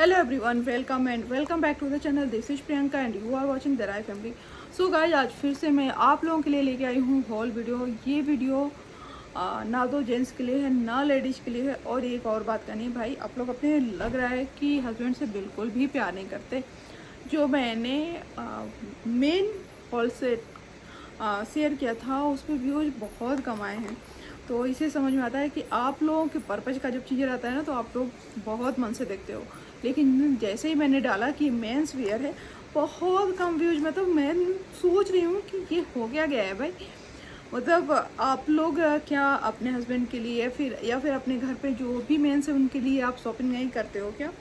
Hello everyone, welcome back to the channel. This is Priyanka and you are watching the Rai family. So guys, आज फिर से मैं आप लोगों के लिए लेके आई हूँ हॉल वीडियो। ये वीडियो ना तो जेंट्स के लिए है ना लेडीज़ के लिए है। और एक और बात करनी भाई, आप लोग अपने लग रहा है कि हस्बैंड से बिल्कुल भी प्यार नहीं करते। जो मैंने मेन हॉल से शेयर किया था उस पर व्यूज बहुत कम आए हैं। तो इसे समझ में आता है कि आप लोगों के पर्पज़ का जब चीज़ें रहता है ना तो आप लोग बहुत मन से देखते हो। लेकिन जैसे ही मैंने डाला कि मेंस वेयर है, बहुत कम व्यूज। मतलब मैं सोच रही हूँ कि ये हो गया है भाई। मतलब आप लोग क्या अपने हस्बैंड के लिए या फिर अपने घर पे जो भी मेंस है उनके लिए आप शॉपिंग नहीं करते हो क्या?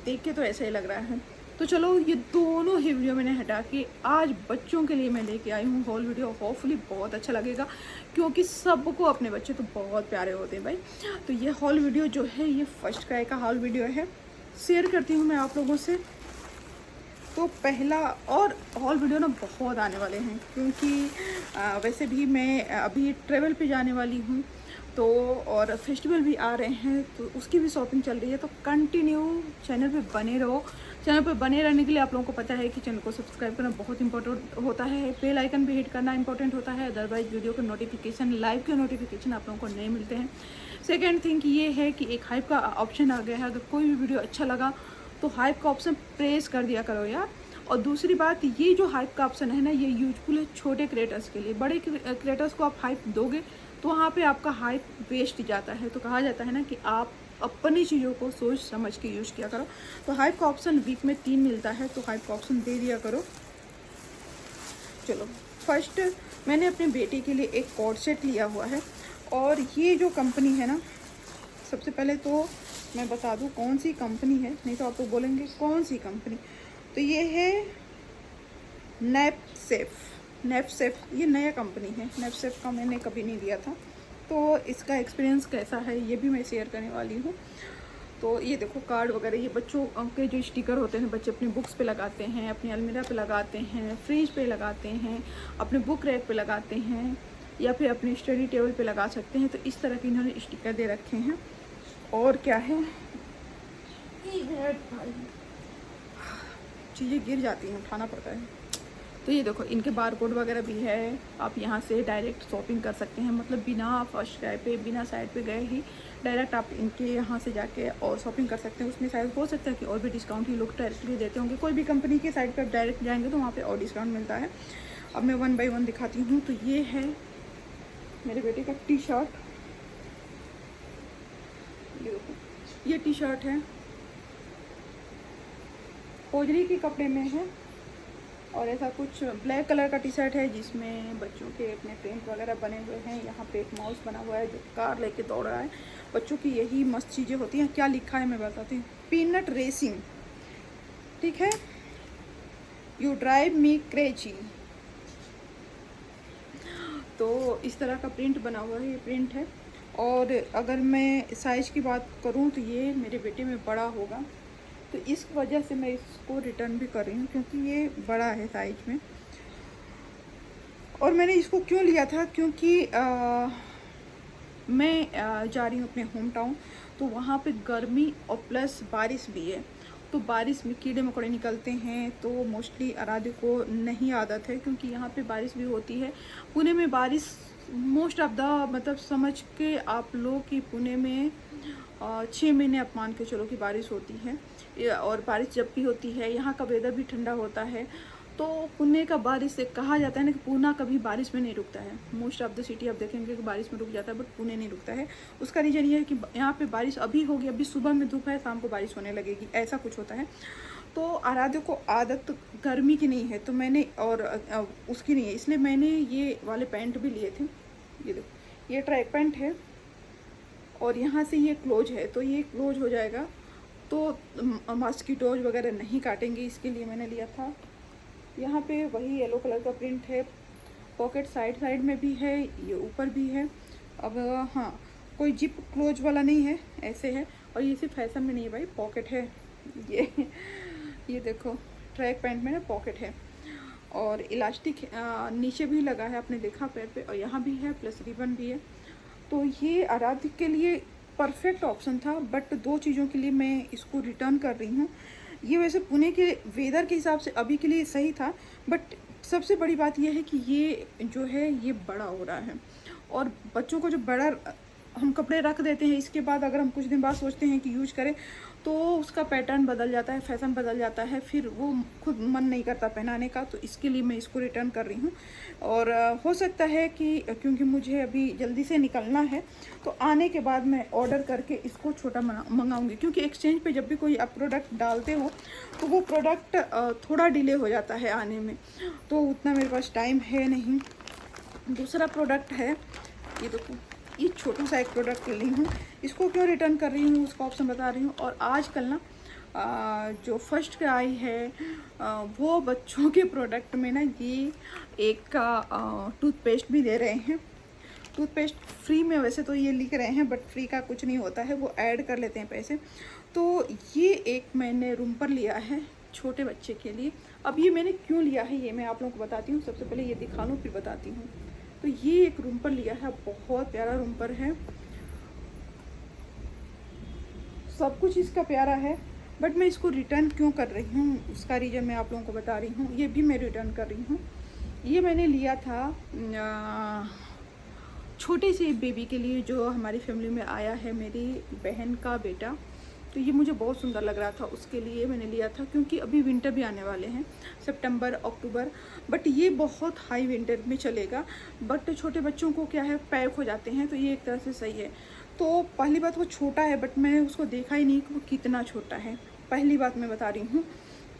देख के तो ऐसा ही लग रहा है। तो चलो, ये दोनों ही वीडियो मैंने हटा के आज बच्चों के लिए मैं लेके आई हूँ हॉल वीडियो। होपफुली बहुत अच्छा लगेगा क्योंकि सबको अपने बच्चे तो बहुत प्यारे होते हैं भाई। तो ये हॉल वीडियो जो है ये फर्स्ट क्राई का हॉल वीडियो है, शेयर करती हूँ मैं आप लोगों से। तो पहला और हॉल वीडियो ना बहुत आने वाले हैं क्योंकि वैसे भी मैं अभी ट्रेवल पे जाने वाली हूँ, तो और फेस्टिवल भी आ रहे हैं तो उसकी भी शॉपिंग चल रही है। तो कंटिन्यू चैनल पे बने रहो। चैनल पे बने रहने के लिए आप लोगों को पता है कि चैनल को सब्सक्राइब करना बहुत इंपॉर्टेंट होता है, बेल आइकन भी हिट करना इंपॉर्टेंट होता है, अदरवाइज वीडियो का नोटिफिकेशन, लाइव के नोटिफिकेशन आप लोगों को नहीं मिलते हैं। सेकेंड थिंग ये है कि एक हाइप का ऑप्शन आ गया है। अगर कोई भी वीडियो अच्छा लगा तो हाइप का ऑप्शन प्रेस कर दिया करो यार। और दूसरी बात, ये जो हाइप का ऑप्शन है ना, ये यूजफुल है छोटे क्रिएटर्स के लिए। बड़े क्रिएटर्स को आप हाइप दोगे तो वहाँ पे आपका हाइप वेस्ट जाता है। तो कहा जाता है ना कि आप अपनी चीज़ों को सोच समझ के यूज़ किया करो। तो हाइप का ऑप्शन वीक में 3 मिलता है, तो हाइप का ऑप्शन दे दिया करो। चलो, फर्स्ट मैंने अपने बेटे के लिए एक कॉर्ड सेट लिया हुआ है। और ये जो कंपनी है ना, सबसे पहले तो मैं बता दूं कौन सी कंपनी है, नहीं तो आप लोग बोलेंगे कौन सी कंपनी। तो ये है नैपसेफ। ये नया कंपनी है। नैपसेफ का मैंने कभी नहीं लिया था, तो इसका एक्सपीरियंस कैसा है ये भी मैं शेयर करने वाली हूँ। तो ये देखो कार्ड वगैरह, ये बच्चों के जो स्टिकर होते हैं बच्चे अपनी बुक्स पे लगाते हैं, अपनी अलमीरा पे लगाते हैं, फ्रिज पे लगाते हैं, अपने बुक रैक पे लगाते हैं, या फिर अपने स्टडी टेबल पे लगा सकते हैं। तो इस तरह के इन्होंने स्टिकर दे रखे हैं। और क्या है, चीज़ें गिर जाती हैं, उठाना पड़ता है। तो ये देखो, इनके बार कोड वगैरह भी है। आप यहाँ से डायरेक्ट शॉपिंग कर सकते हैं, मतलब बिना फर्स्ट क्राई पे, बिना साइट पे गए ही डायरेक्ट आप इनके यहाँ से जाके और शॉपिंग कर सकते हैं। उसमें शायद हो सकता है कि और भी डिस्काउंट ही लोग डायरेक्टली देते होंगे। कोई भी कंपनी के साइट पर आप डायरेक्ट जाएंगे तो वहाँ पर और डिस्काउंट मिलता है। अब मैं 1 बाय 1 दिखाती हूँ। तो ये है मेरे बेटे का टी शर्ट। ये टी शर्ट है, होजरी के कपड़े में है। और ऐसा कुछ ब्लैक कलर का टी शर्ट है जिसमें बच्चों के अपने प्रिंट वगैरह बने हुए हैं। यहाँ पे एक माउस बना हुआ है जो कार लेके दौड़ रहा है। बच्चों की यही मस्त चीज़ें होती हैं। क्या लिखा है मैं बताती हूँ, पीनट रेसिंग, ठीक है, यू ड्राइव मी क्रेजी। तो इस तरह का प्रिंट बना हुआ है, ये प्रिंट है। और अगर मैं साइज़ की बात करूँ तो ये मेरे बेटे में बड़ा होगा, तो इस वजह से मैं इसको रिटर्न भी कर रही हूँ क्योंकि ये बड़ा है साइज में। और मैंने इसको क्यों लिया था, क्योंकि मैं जा रही हूँ अपने होम टाउन, तो वहाँ पे गर्मी और प्लस बारिश भी है। तो बारिश में कीड़े मकोड़े निकलते हैं, तो मोस्टली आराध्य को नहीं आदत है क्योंकि यहाँ पे बारिश भी होती है। पुणे में बारिश मोस्ट ऑफ द, मतलब समझ के आप लोग कि पुणे में 6 महीने आप मान के चलो कि बारिश होती है। और बारिश जब भी होती है, यहाँ का वेदर भी ठंडा होता है। तो पुणे का बारिश से कहा जाता है ना कि पुणे कभी बारिश में नहीं रुकता है। मोस्ट ऑफ द सिटी आप देखेंगे कि बारिश में रुक जाता है, बट पुणे नहीं रुकता है। उसका रीज़न ये है कि यहाँ पे बारिश अभी होगी, अभी सुबह में धूप है, शाम को बारिश होने लगेगी, ऐसा कुछ होता है। तो आराध्य को आदत गर्मी की नहीं है, तो मैंने और उसकी नहीं है, इसलिए मैंने ये वाले पैंट भी लिए थे। ये देखो, ये ट्रैक पैंट है और यहाँ से ये क्लोज है, तो ये क्लोज हो जाएगा तो मॉस्किटोज वगैरह नहीं काटेंगे, इसके लिए मैंने लिया था। यहाँ पे वही येलो कलर का प्रिंट है। पॉकेट साइड में भी है, ये ऊपर भी है। अब हाँ, कोई जिप क्लोज वाला नहीं है, ऐसे है। और ये सिर्फ फैशन में नहीं है भाई, पॉकेट है ये देखो, ट्रैक पैंट में ना पॉकेट है। और इलास्टिक नीचे भी लगा है, आपने देखा पैर पे, और यहाँ भी है, प्लस रिबन भी है। तो ये आराध्य के लिए परफेक्ट ऑप्शन था, बट 2 चीज़ों के लिए मैं इसको रिटर्न कर रही हूँ। ये वैसे पुणे के वेदर के हिसाब से अभी के लिए सही था, बट सबसे बड़ी बात ये है कि ये जो है ये बड़ा हो रहा है, और बच्चों को जो बड़ा हम कपड़े रख देते हैं, इसके बाद अगर हम कुछ दिन बाद सोचते हैं कि यूज करें, तो उसका पैटर्न बदल जाता है, फैशन बदल जाता है, फिर वो खुद मन नहीं करता पहनाने का। तो इसके लिए मैं इसको रिटर्न कर रही हूँ। और हो सकता है कि क्योंकि मुझे अभी जल्दी से निकलना है, तो आने के बाद मैं ऑर्डर करके इसको छोटा मंगाऊंगी, क्योंकि एक्सचेंज पे जब भी कोई आप प्रोडक्ट डालते हो तो वो प्रोडक्ट थोड़ा डिले हो जाता है आने में, तो उतना मेरे पास टाइम है नहीं। दूसरा प्रोडक्ट है, ये देखो, ये छोटा सा एक प्रोडक्ट ली हूँ। इसको क्यों रिटर्न कर रही हूँ उसका ऑप्शन बता रही हूँ। और आजकल ना जो फर्स्ट क्राई है वो बच्चों के प्रोडक्ट में ना ये एक का टूथपेस्ट भी दे रहे हैं। टूथपेस्ट फ्री में वैसे तो ये लिख रहे हैं, बट फ्री का कुछ नहीं होता है, वो ऐड कर लेते हैं पैसे। तो ये एक मैंने रूम पर लिया है छोटे बच्चे के लिए। अब ये मैंने क्यों लिया है ये मैं आप लोगों को बताती हूँ। सबसे पहले ये दिखा लूँ फिर बताती हूँ। तो ये एक रूम पर लिया है, बहुत प्यारा रूम पर है, सब कुछ इसका प्यारा है, बट मैं इसको रिटर्न क्यों कर रही हूँ उसका रीज़न मैं आप लोगों को बता रही हूँ। ये भी मैं रिटर्न कर रही हूँ। ये मैंने लिया था छोटे से बेबी के लिए, जो हमारी फैमिली में आया है, मेरी बहन का बेटा। तो ये मुझे बहुत सुंदर लग रहा था, उसके लिए मैंने लिया था, क्योंकि अभी विंटर भी आने वाले हैं, सितंबर अक्टूबर। बट ये बहुत हाई विंटर में चलेगा, बट छोटे बच्चों को क्या है पैक हो जाते हैं, तो ये एक तरह से सही है। तो पहली बात वो छोटा है, बट मैंने उसको देखा ही नहीं कि वो कितना छोटा है, पहली बात मैं बता रही हूँ।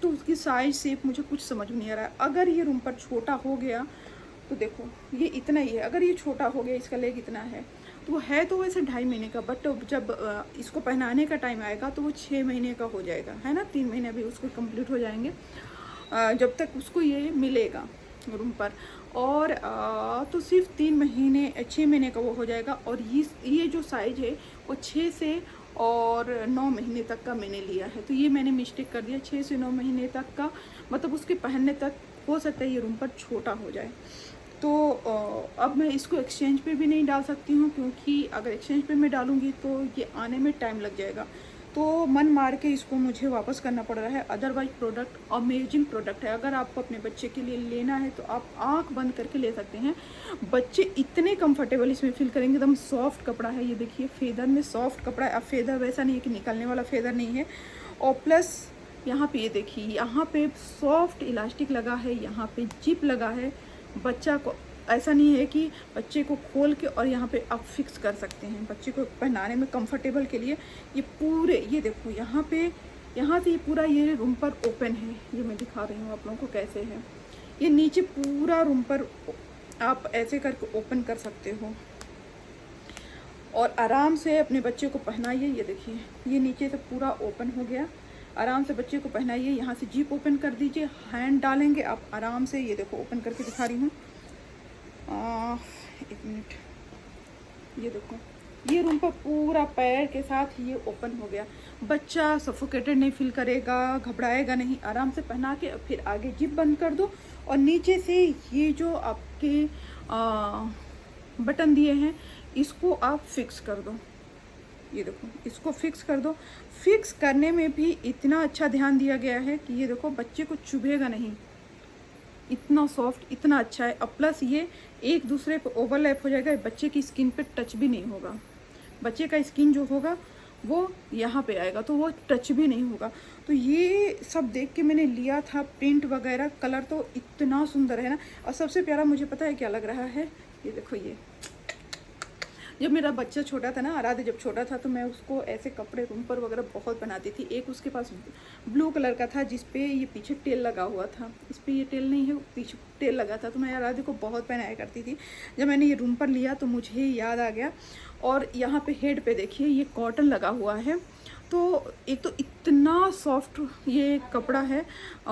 तो उसकी साइज शेप मुझे कुछ समझ नहीं आ रहा है। अगर ये रूम पर छोटा हो गया तो देखो ये इतना ही है, अगर ये छोटा हो गया, इसका लेग इतना है, तो वो है तो वैसे 2.5 महीने का, बट जब इसको पहनाने का टाइम आएगा तो वो 6 महीने का हो जाएगा, है ना। 3 महीने अभी उसको कंप्लीट हो जाएंगे जब तक उसको ये मिलेगा रूम पर। और तो सिर्फ 3 महीने 6 महीने का वो हो जाएगा। और ये जो साइज है वो 6 से और 9 महीने तक का मैंने लिया है। तो ये मैंने मिस्टेक कर दिया, 6 से 9 महीने तक का, मतलब उसके पहनने तक हो सकता है ये रूम पर छोटा हो जाए। तो अब मैं इसको एक्सचेंज पे भी नहीं डाल सकती हूँ, क्योंकि अगर एक्सचेंज पे मैं डालूँगी तो ये आने में टाइम लग जाएगा। तो मन मार के इसको मुझे वापस करना पड़ रहा है। अदरवाइज प्रोडक्ट अमेजिंग प्रोडक्ट है। अगर आपको अपने बच्चे के लिए लेना है तो आप आंख बंद करके ले सकते हैं। बच्चे इतने कंफर्टेबल इसमें फील करेंगे। एकदम सॉफ्ट कपड़ा है, ये देखिए फेदर में सॉफ्ट कपड़ा है। अब फेदर वैसा नहीं है कि निकलने वाला फेदर नहीं है। और प्लस यहाँ पे ये देखिए, यहाँ पे सॉफ्ट इलास्टिक लगा है, यहाँ पे जिप लगा है। बच्चा को ऐसा नहीं है कि बच्चे को खोल के और यहाँ पे आप फिक्स कर सकते हैं। बच्चे को पहनाने में कंफर्टेबल के लिए ये पूरे, ये देखो यहाँ पे, यहाँ से ये पूरा ये रूम पर ओपन है। ये मैं दिखा रही हूँ आप लोगों को कैसे है। ये नीचे पूरा रूम पर आप ऐसे करके ओपन कर सकते हो और आराम से अपने बच्चे को पहनाइए। ये देखिए, ये नीचे से पूरा ओपन हो गया। आराम से बच्चे को पहनाइए। यहाँ से जीप ओपन कर दीजिए, हैंड डालेंगे आप आराम से। ये देखो ओपन करके दिखा रही हूँ, 1 मिनट। ये देखो, ये रूम पर पूरा पैर के साथ ये ओपन हो गया। बच्चा सफोकेटेड नहीं फील करेगा, घबराएगा नहीं। आराम से पहना के फिर आगे जिप बंद कर दो और नीचे से ये जो आपके बटन दिए हैं इसको आप फिक्स कर दो। ये देखो, इसको फिक्स कर दो। फिक्स करने में भी इतना अच्छा ध्यान दिया गया है कि ये देखो बच्चे को चुभेगा नहीं, इतना सॉफ्ट, इतना अच्छा है। और प्लस ये एक दूसरे पे ओवरलैप हो जाएगा, बच्चे की स्किन पे टच भी नहीं होगा। बच्चे का स्किन जो होगा वो यहाँ पे आएगा, तो वो टच भी नहीं होगा। तो ये सब देख के मैंने लिया था। प्रिंट वगैरह, कलर तो इतना सुंदर है ना। और सबसे प्यारा मुझे पता है क्या लग रहा है, ये देखो। ये जब मेरा बच्चा छोटा था ना, आराध्य जब छोटा था, तो मैं उसको ऐसे कपड़े रूम पर वगैरह बहुत बनाती थी। एक उसके पास ब्लू कलर का था जिस पे ये पीछे टेल लगा हुआ था। इस पे ये टेल नहीं है, पीछे टेल लगा था। तो मैं आराध्य को बहुत पहनाया करती थी। जब मैंने ये रूम पर लिया तो मुझे याद आ गया। और यहाँ पे हेड पे देखिए ये कॉटन लगा हुआ है। तो एक तो इतना सॉफ्ट ये कपड़ा है,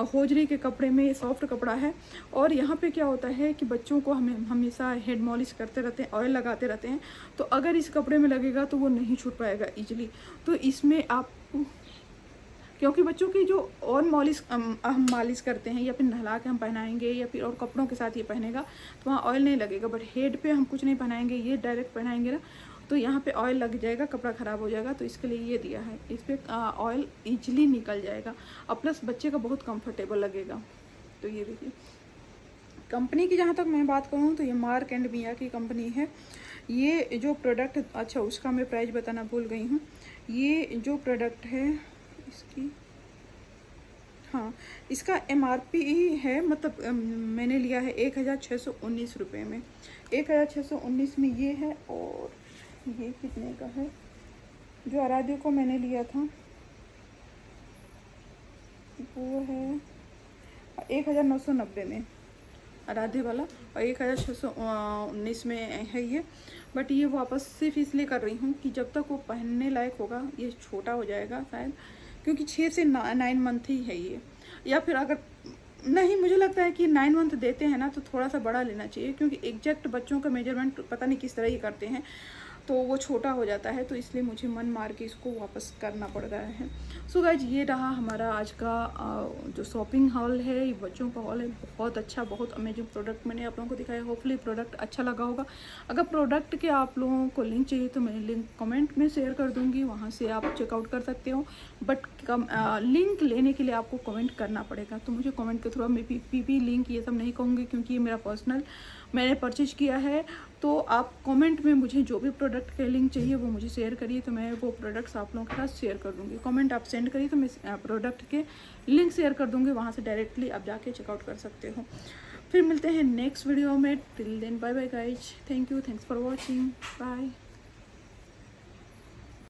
होजरी के कपड़े में ये सॉफ्ट कपड़ा है। और यहाँ पे क्या होता है कि बच्चों को हमें हमेशा हेड मॉलिश करते रहते हैं, ऑयल लगाते रहते हैं। तो अगर इस कपड़े में लगेगा तो वो नहीं छूट पाएगा इजीली। तो इसमें आप, क्योंकि बच्चों की जो और मॉलिश हम मालिश करते हैं या फिर नहला के हम पहनाएंगे या फिर और कपड़ों के साथ ये पहनेगा तो वहाँ ऑयल नहीं लगेगा। बट हेड पे हम कुछ नहीं पहनाएंगे, ये डायरेक्ट पहनाएंगे ना, तो यहाँ पे ऑयल लग जाएगा, कपड़ा ख़राब हो जाएगा, तो इसके लिए ये दिया है। इस पर ऑयल ईजिली निकल जाएगा और प्लस बच्चे का बहुत कंफर्टेबल लगेगा। तो ये देखिए कंपनी की जहाँ तक मैं बात करूँ तो ये मार्क एंड मिया की कंपनी है। ये जो प्रोडक्ट, अच्छा उसका मैं प्राइस बताना भूल गई हूँ। ये जो प्रोडक्ट है इसकी, हाँ इसका MRP है, मतलब मैंने लिया है 1619 रुपये में, 1619 में ये है। और ये कितने का है, जो आराध्य को मैंने लिया था वो है 1990 में आराध्य वाला, और 1619 में है ये। बट ये वापस सिर्फ इसलिए कर रही हूँ कि जब तक वो पहनने लायक होगा ये छोटा हो जाएगा शायद, क्योंकि 6 से 9 मंथ ही है ये। या फिर अगर नहीं, मुझे लगता है कि 9 मंथ देते हैं ना तो थोड़ा सा बड़ा लेना चाहिए, क्योंकि एग्जैक्ट बच्चों का मेजरमेंट पता नहीं किस तरह ही करते हैं तो वो छोटा हो जाता है, तो इसलिए मुझे मन मार के इसको वापस करना पड़ रहा है। सो गाइज ये रहा हमारा आज का जो शॉपिंग हॉल है, ये बच्चों का हॉल है। बहुत अच्छा, बहुत अमेजिंग प्रोडक्ट मैंने आप लोगों को दिखाया। होपफुली प्रोडक्ट अच्छा लगा होगा। अगर प्रोडक्ट के आप लोगों को लिंक चाहिए तो मैं लिंक कमेंट में शेयर कर दूँगी, वहाँ से आप चेकआउट कर सकते हो। बट लिंक लेने के लिए आपको कमेंट करना पड़ेगा, तो मुझे कमेंट के थ्रू मैं पी लिंक ये सब नहीं कहूँगी, क्योंकि ये मेरा पर्सनल मैंने परचेज किया है। तो आप कमेंट में मुझे जो भी प्रोडक्ट के लिंक चाहिए वो मुझे शेयर करिए, तो मैं वो प्रोडक्ट्स आप लोगों के साथ शेयर कर दूँगी। कमेंट आप सेंड करिए तो मैं प्रोडक्ट के लिंक शेयर कर दूँगी, वहाँ से डायरेक्टली आप जाके चेकआउट कर सकते हो। फिर मिलते हैं नेक्स्ट वीडियो में। Till then bye bye guys, thank you, thanks for watching, bye.